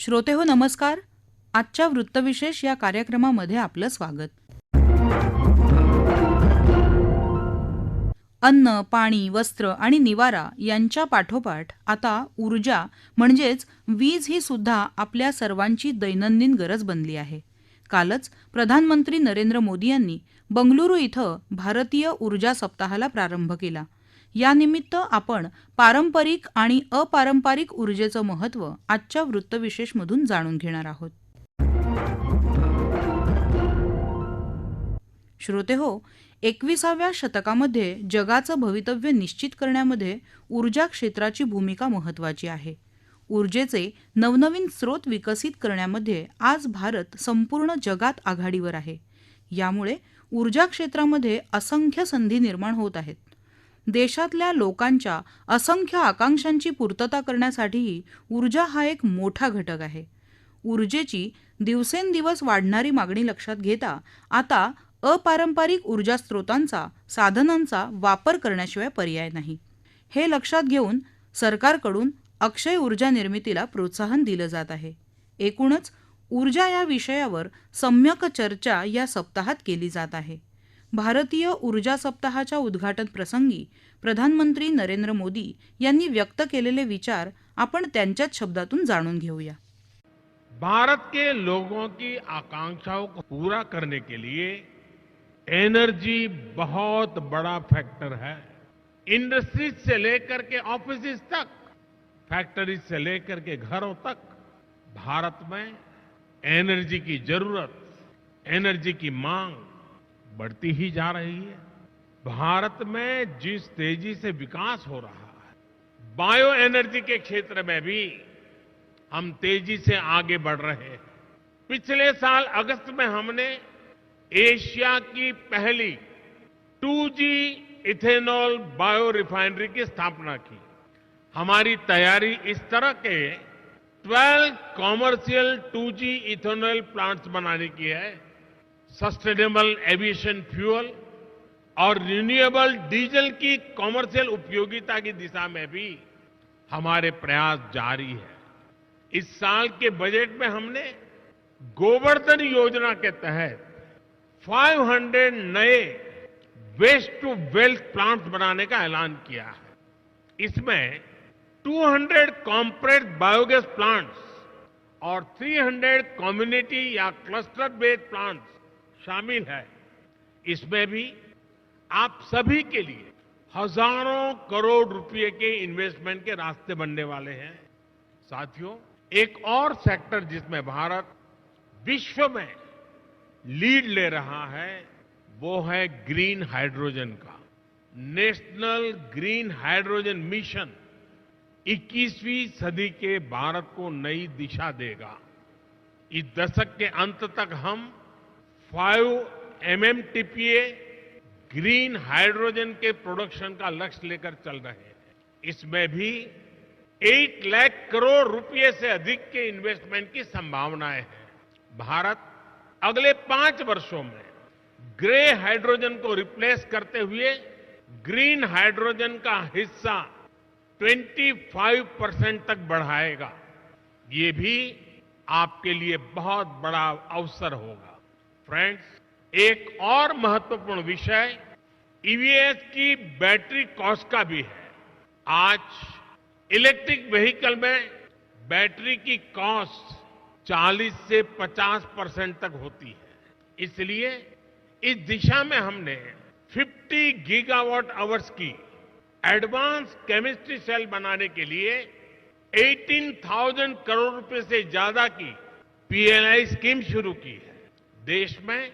श्रोतेहो नमस्कार. आजच्या वृत्तविशेष या कार्यक्रमामध्ये आपलं स्वागत. अन्न, पाणी, वस्त्र आणि निवारा यांच्या पाठोपाठ आता ऊर्जा म्हणजेच वीज ही सुद्धा आपल्या सर्वांची दैनंदिन गरज बनली आहे. कालच प्रधानमंत्री नरेंद्र मोदी यांनी बंगळुरू इथं भारतीय ऊर्जा सप्ताहाला प्रारंभ केला. यानिमित्त आपण पारंपरिक आणि अपारंपरिक ऊर्जेचं महत्त्व आजच्या वृत्तविशेषमधून जाणून घेणार आहोत. श्रोतेहो, 21व्या शतकामध्ये जगाचं भवितव्य निश्चित करण्यामध्ये ऊर्जा क्षेत्राची भूमिका महत्त्वाची आहे. ऊर्जेचे नवनवीन स्रोत विकसित करण्यामध्ये आज भारत संपूर्ण जगात आघाडीवर आहे. यामुळे ऊर्जा क्षेत्रामध्ये असंख्य संधी निर्माण होत आहेत. देशातल्या लोकांच्या असंख्य आकांक्षांची पूर्तता करण्यासाठीही ऊर्जा हा एक मोठा घटक आहे. ऊर्जेची दिवसेंदिवस वाढणारी मागणी लक्षात घेता आता अपारंपरिक ऊर्जा स्रोतांचा, साधनांचा वापर करण्याशिवाय पर्याय नाही. हे लक्षात घेऊन सरकारकडून अक्षय ऊर्जा निर्मितीला प्रोत्साहन दिलं जात आहे. एकूणच ऊर्जा या विषयावर सम्यक चर्चा या सप्ताहात केली जात आहे. भारतीय ऊर्जा सप्ताहाच्या उद्घाटन प्रसंगी प्रधानमंत्री नरेंद्र मोदी यांनी व्यक्त केलेले विचार आपण त्यांच्याच शब्दातून जाणून घेऊया. भारत के लोगों की आकांक्षाओं को पूरा करने के लिए एनर्जी बहुत बड़ा फैक्टर है. इंडस्ट्रीज से लेकर के ऑफिसेज तक, फैक्ट्रीज से लेकर के घरों तक भारत में एनर्जी की जरूरत, एनर्जी की मांग बढ़ती ही जा रही है. भारत में जिस तेजी से विकास हो रहा है, बायो एनर्जी के क्षेत्र में भी हम तेजी से आगे बढ़ रहे हैं. पिछले साल अगस्त में हमने एशिया की पहली 2G इथेनॉल बायो रिफाइनरी की स्थापना की. हमारी तैयारी इस तरह के 12 कॉमर्शियल 2G इथेनॉल प्लांट्स बनाने की है. सस्टेनेबल एविएशन फ्यूल और रिन्यूएबल डीजल की कॉमर्शियल उपयोगिता की दिशा में भी हमारे प्रयास जारी है. इस साल के बजट में हमने गोवर्धन योजना के तहत 500 नए वेस्ट टू वेल्थ प्लांट्स बनाने का ऐलान किया है. इसमें 200 कॉम्प्रेस्ड बायोगैस प्लांट्स और 300 कम्युनिटी या क्लस्टर बेस्ड प्लांट्स शामिल है. इसमें भी आप सभी के लिए हजारों करोड़ रुपए के इन्वेस्टमेंट के रास्ते बनने वाले हैं. साथियों, एक और सेक्टर जिसमें भारत विश्व में लीड ले रहा है वो है ग्रीन हाइड्रोजन का. नेशनल ग्रीन हाइड्रोजन मिशन 21वीं सदी के भारत को नई दिशा देगा. इस दशक के अंत तक हम 5 MMTPA ग्रीन हाइड्रोजन के प्रोडक्शन का लक्ष्य लेकर चल रहे हैं. इसमें भी 8 लाख करोड़ रुपए से अधिक के इन्वेस्टमेंट की संभावनाएं हैं. भारत अगले 5 वर्षों में ग्रे हाइड्रोजन को रिप्लेस करते हुए ग्रीन हाइड्रोजन का हिस्सा 25% तक बढ़ाएगा. ये भी आपके लिए बहुत बड़ा अवसर होगा. फ्रेंड्स, एक और महत्वपूर्ण विषय ईवीएस की बैटरी कॉस्ट का भी है. आज इलेक्ट्रिक व्हीकल में बैटरी की कॉस्ट 40 से 50% तक होती है. इसलिए इस दिशा में हमने 50 गीगावाट आवर्स की एडवांस केमिस्ट्री सेल बनाने के लिए 18,000 करोड़ रुपए से ज्यादा की पीएलआई स्कीम शुरू की है. देश में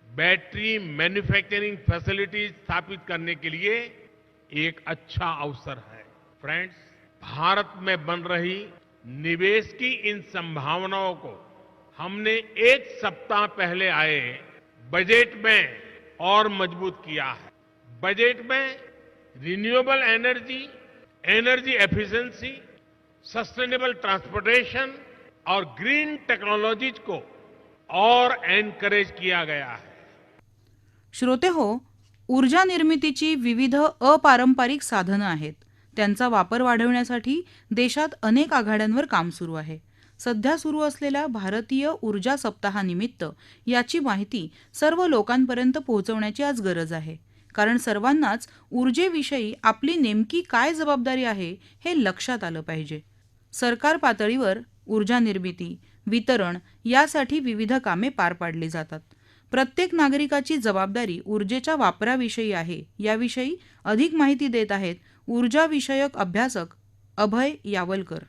बैटरी मैन्युफैक्चरिंग फैसिलिटीज स्थापित करने के लिए एक अच्छा अवसर है. फ्रेंड्स, भारत में बन रही निवेश की इन संभावनाओं को हमने एक सप्ताह पहले आए बजट में और मजबूत किया है. बजट में renewable energy, energy efficiency, sustainable transportation और ग्रीन टेक्नोलॉजीज को और एनकरेज किया गया है. श्रोतेहो, ऊर्जा निर्मितीची विविध अपारंपरिक साधनं आहेत. त्यांचा वापर वाढवण्यासाठी देशात अनेक आघाड्यांवर काम सुरू आहे. सध्या सुरू असलेल्या भारतीय ऊर्जा सप्ताहानिमित्त याची माहिती सर्व लोकांपर्यंत पोहोचवण्याची आज गरज आहे. कारण सर्वांनाच ऊर्जेविषयी आपली नेमकी काय जबाबदारी आहे हे लक्षात आलं पाहिजे. सरकार पातळीवर ऊर्जा निर्मिती, वितरण यासाठी विविध कामे पार पाडली जातात. प्रत्येक नागरिकाची जबाबदारी ऊर्जेच्या वापराविषयी आहे. याविषयी अधिक माहिती देत आहेत ऊर्जाविषयक अभ्यासक अभय यावलकर.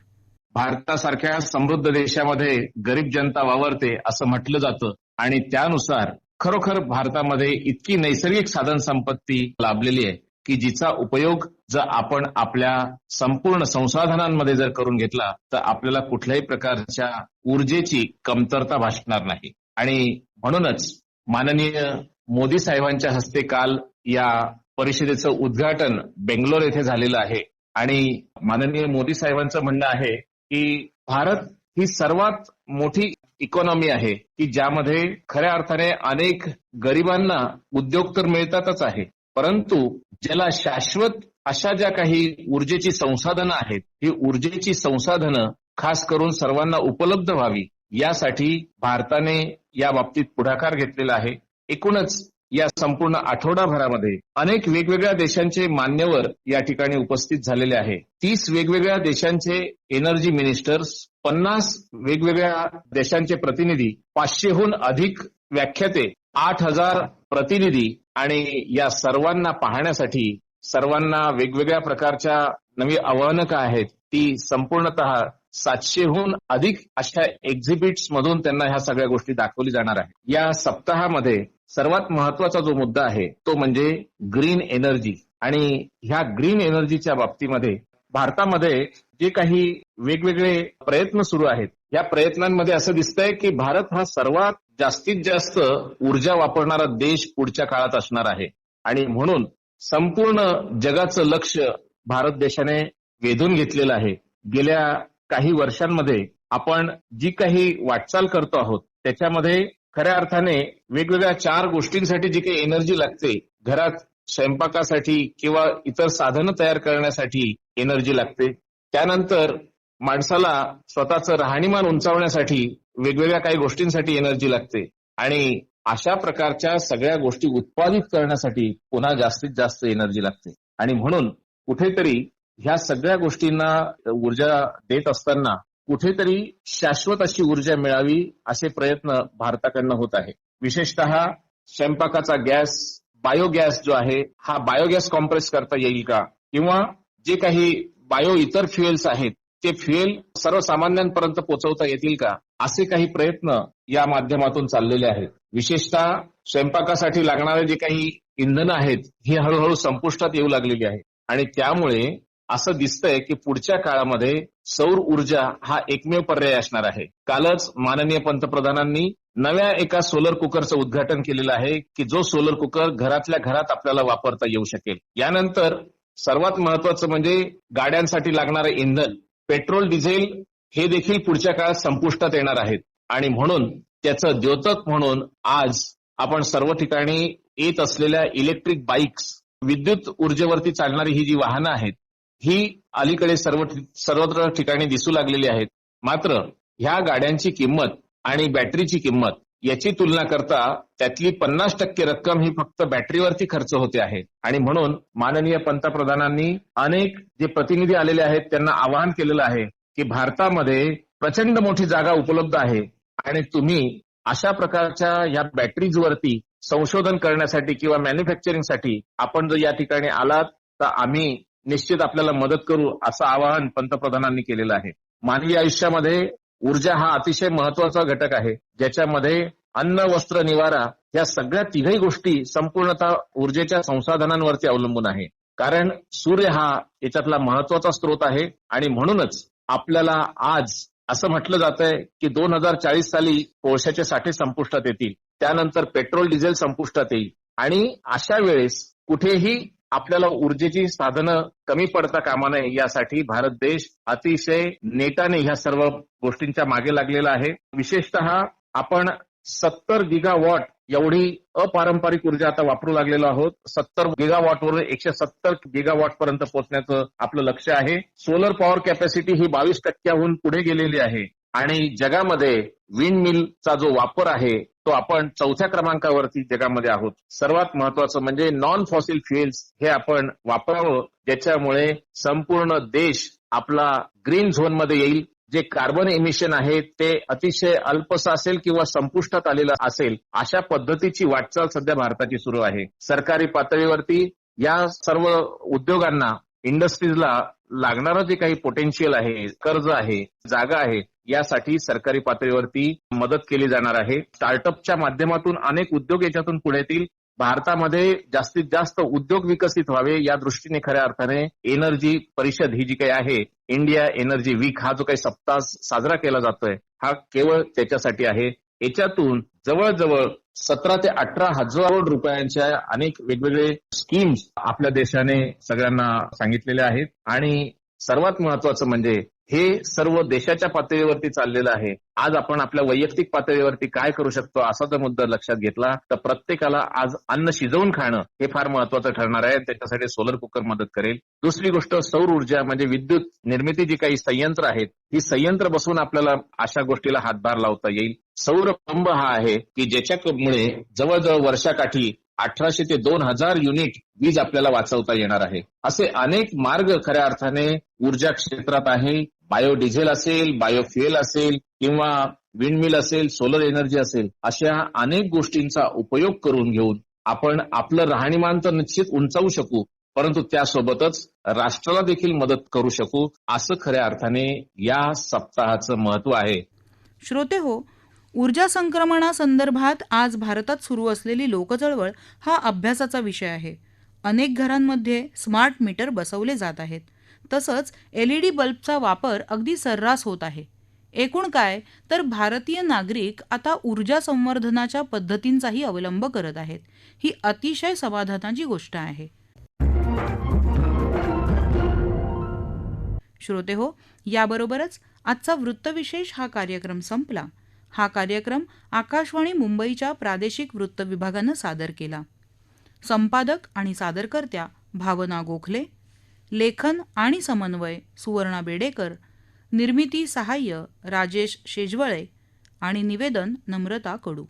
भारतासारख्या समृद्ध देशामध्ये गरीब जनता वावरते असं म्हटलं जातं आणि त्यानुसार खरोखर भारतामध्ये इतकी नैसर्गिक साधन संपत्ती लाभलेली आहे की जिचा उपयोग जर आपण आपल्या संपूर्ण संसाधनांमध्ये जर करून घेतला तर आपल्याला कुठल्याही प्रकारच्या ऊर्जेची कमतरता भासणार नाही. आणि म्हणूनच माननीय मोदी साहेबांच्या हस्ते काल या परिषदेचं उद्घाटन बेंगलोर येथे झालेलं आहे. आणि माननीय मोदी साहेबांचं म्हणणं आहे की भारत ही सर्वात मोठी इकॉनॉमी आहे की ज्यामध्ये खऱ्या अर्थाने अनेक गरिबांना उद्योग तर मिळतातच आहे, परंतु ज्याला शाश्वत अशा ज्या काही ऊर्जेची संसाधनं आहेत ही ऊर्जेची संसाधनं खास करून सर्वांना उपलब्ध व्हावी यासाठी भारताने या बाबतीत पुढाकार घेतलेला आहे. एकूणच या संपूर्ण आठवडाभरामध्ये अनेक वेगवेगळ्या देशांचे मान्यवर या ठिकाणी उपस्थित झालेले आहे. 30 वेगवेगळ्या देशांचे एनर्जी मिनिस्टर्स, 50 वेगवेगळ्या देशांचे प्रतिनिधी, 500हून अधिक व्याख्याते, 8000 प्रतिनिधी आणि या सर्वांना पाहण्यासाठी सर्वांना वेगवेगळ्या प्रकारच्या नवी आव्हानं काय आहेत ती संपूर्णतः 700हून अधिक अशा एक्झिबिट्स मधून त्यांना ह्या सगळ्या गोष्टी दाखवली जाणार आहे. या सप्ताहामध्ये सर्वात महत्वाचा जो मुद्दा आहे तो म्हणजे ग्रीन एनर्जी. आणि ह्या ग्रीन एनर्जीच्या बाबतीमध्ये भारतामध्ये जे काही वेगवेगळे प्रयत्न सुरू आहेत या प्रयत्नांमध्ये असं दिसतंय की भारत हा सर्वात जास्तीत जास्त ऊर्जा वापरणारा देश पुढच्या काळात असणार आहे. आणि म्हणून संपूर्ण जगाचं लक्ष भारत देशाने वेधून घेतलेलं आहे. गेल्या काही वर्षांमध्ये आपण जी काही वाटचाल करतो आहोत त्याच्यामध्ये खऱ्या अर्थाने वेगवेगळ्या 4 गोष्टींसाठी जी काही एनर्जी लागते, घरात स्वयंपाकासाठी किंवा इतर साधनं तयार करण्यासाठी एनर्जी लागते, त्यानंतर माणसाला स्वतःचं राहणीमान उंचावण्यासाठी वेगवेगळ्या काही गोष्टींसाठी एनर्जी लागते आणि अशा प्रकारच्या सगळ्या गोष्टी उत्पादित करण्यासाठी पुन्हा जास्तीत जास्त एनर्जी लागते. आणि म्हणून कुठेतरी ह्या सगळ्या गोष्टींना ऊर्जा देत असताना कुठेतरी शाश्वत अशी ऊर्जा मिळावी असे प्रयत्न भारताकडनं होत आहे. विशेषतः स्वयंपाकाचा गॅस, बायोगॅस जो आहे हा बायोगॅस कॉम्प्रेस करता येईल का, किंवा जे काही बायो इतर फ्युएल्स आहेत ते फ्युएल सर्वसामान्यांपर्यंत पोहोचवता येतील का, असे काही प्रयत्न या माध्यमातून चाललेले आहेत. विशेषतः स्वयंपाकासाठी लागणारे जे काही इंधनं आहेत ही हळूहळू संपुष्टात येऊ लागलेली आहे आणि त्यामुळे असं दिसतंय की पुढच्या काळामध्ये सौर ऊर्जा हा एकमेव पर्याय असणार आहे. कालच माननीय पंतप्रधानांनी नव्या एका सोलर कुकरचं उद्घाटन केलेलं आहे की जो सोलर कुकर घरातल्या घरात आपल्याला वापरता येऊ शकेल. यानंतर सर्वात महत्वाचं म्हणजे गाड्यांसाठी लागणारं इंधन, पेट्रोल, डिझेल हे देखील पुढच्या काळात संपुष्टात येणार आहेत. आणि म्हणून त्याचं द्योतक म्हणून आज आपण सर्व ठिकाणी येत असलेल्या इलेक्ट्रिक बाईक्स, विद्युत ऊर्जेवरती चालणारी ही जी वाहनं आहेत ही अलीकडे सर्वत्र ठिकाणी दिसू लागलेली आहेत. मात्र ह्या गाड्यांची किंमत आणि बॅटरीची किंमत याची तुलना करता त्यातली 50% रक्कम ही फक्त बॅटरीवरती खर्च होते आहे. आणि म्हणून माननीय पंतप्रधानांनी अनेक जे प्रतिनिधी आलेले आहेत त्यांना आवाहन केलेलं आहे की भारतामध्ये प्रचंड मोठी जागा उपलब्ध आहे आणि तुम्ही अशा प्रकारच्या या बॅटरीजवरती संशोधन करण्यासाठी किंवा मॅन्युफॅक्चरिंगसाठी आपण जर या ठिकाणी आलात तर आम्ही निश्चित आपल्याला मदत करू असं आवाहन पंतप्रधानांनी केलेलं आहे. मानवी आयुष्यामध्ये ऊर्जा हा अतिशय महत्वाचा घटक आहे ज्याच्यामध्ये अन्न, वस्त्र, निवारा या सगळ्या तिघही गोष्टी संपूर्णतः ऊर्जेच्या संसाधनांवरती अवलंबून आहे. कारण सूर्य हा याच्यातला महत्वाचा स्रोत आहे आणि म्हणूनच आपल्याला आज असं म्हटलं जातंय की 2040 साली कोळशाचे साठे संपुष्टात येतील, त्यानंतर पेट्रोल, डिझेल संपुष्टात येईल आणि अशा वेळेस कुठेही आपल्याला ऊर्जेची साधनं कमी पडता कामा नये यासाठी भारत देश अतिशय नेटाने ह्या सर्व गोष्टींच्या मागे लागलेला आहे. विशेषतः आपण 70 गिगावॉट एवढी अपारंपरिक ऊर्जा आता वापरू लागलेलो आहोत. 70 गिगावॉटवरून 170 गिगावॉट पर्यंत पोहोचण्याचं आपलं लक्ष आहे. सोलर पॉवर कॅपॅसिटी ही 22% पुढे गेलेली आहे आणि जगामध्ये विंड मिलचा जो वापर आहे तो आपण 4थ्या क्रमांकावरती जगामध्ये आहोत. सर्वात महत्वाचं म्हणजे नॉन फॉसिल फ्युएल्स हे आपण वापरावं, ज्याच्यामुळे संपूर्ण देश आपला ग्रीन झोन मध्ये येईल. जे कार्बन इमिशन आहे ते अतिशय अल्पसं असेल किंवा संपुष्टात आलेलं असेल, अशा पद्धतीची वाटचाल सध्या भारताची सुरू आहे. सरकारी पातळीवरती या सर्व उद्योगांना, इंडस्ट्रीजला लागणारं जे काही पोटेन्शियल आहे, कर्ज आहे, जागा आहे, यासाठी सरकारी पातळीवरती मदत केली जाणार आहे. स्टार्टअपच्या माध्यमातून अनेक उद्योग याच्यातून पुढे येतील. भारतामध्ये जास्तीत जास्त उद्योग विकसित व्हावे या दृष्टीने खऱ्या अर्थाने एनर्जी परिषद ही जी काही आहे, इंडिया एनर्जी वीक हा जो काही सप्ताह साजरा केला जातोय, हा केवळ त्याच्यासाठी आहे. याच्यातून जवळजवळ 17 ते 18 हजार रुपयांच्या अनेक वेगवेगळे स्कीम्स आपल्या देशाने सगळ्यांना सांगितलेल्या आहेत. आणि सर्वात महत्वाचं म्हणजे हे सर्व देशाच्या पातळीवरती चाललेलं आहे. आज आपण आपल्या वैयक्तिक पातळीवरती काय करू शकतो असा जर मुद्दा लक्षात घेतला तर प्रत्येकाला आज अन्न शिजवून खाणं हे फार महत्वाचं ठरणार आहे. त्याच्यासाठी सोलर कुकर मदत करेल. दुसरी गोष्ट सौर ऊर्जा म्हणजे विद्युत निर्मिती जी काही संयंत्र आहेत, ही संयंत्र बसून आपल्याला अशा गोष्टीला हातभार लावता येईल. सौर पंप हा आहे की ज्याच्यामुळे जवळजवळ वर्षाकाठी 1800 ते 2000 युनिट वीज आपल्याला वाचवता येणार आहे. असे अनेक मार्ग खऱ्या अर्थाने ऊर्जा क्षेत्रात आहे. बायोडिझेल असेल, बायोफ्युएल असेल किंवा विंडमिल असेल, सोलर एनर्जी असेल, अशा अनेक गोष्टींचा उपयोग करून घेऊन आपण आपलं राहणीमान तर निश्चित उंचावू शकू, परंतु त्यासोबतच राष्ट्राला देखील मदत करू शकू, असं खऱ्या अर्थाने या सप्ताहाचं महत्व आहे. श्रोते हो, ऊर्जा संक्रमणासंदर्भात आज भारतात सुरू असलेली लोकचळवळ हा अभ्यासाचा विषय आहे. अनेक घरांमध्ये स्मार्ट मीटर बसवले जात आहेत. तसंच LED बल्बचा वापर अगदी सर्रास होत आहे. एकूण काय तर भारतीय नागरिक आता ऊर्जा संवर्धनाच्या पद्धतींचाही अवलंब करत आहेत. ही अतिशय समाधानाची गोष्ट आहे. श्रोते हो, याबरोबरच आजचा वृत्तविशेष हा कार्यक्रम संपला. हा कार्यक्रम आकाशवाणी मुंबईच्या प्रादेशिक वृत्त विभागानं सादर केला. संपादक आणि सादरकर्त्या भावना गोखले, लेखन आणि समन्वय सुवर्णा बेडेकर, निर्मिती सहाय्य राजेश शेजवळे आणि निवेदन नम्रता कडू.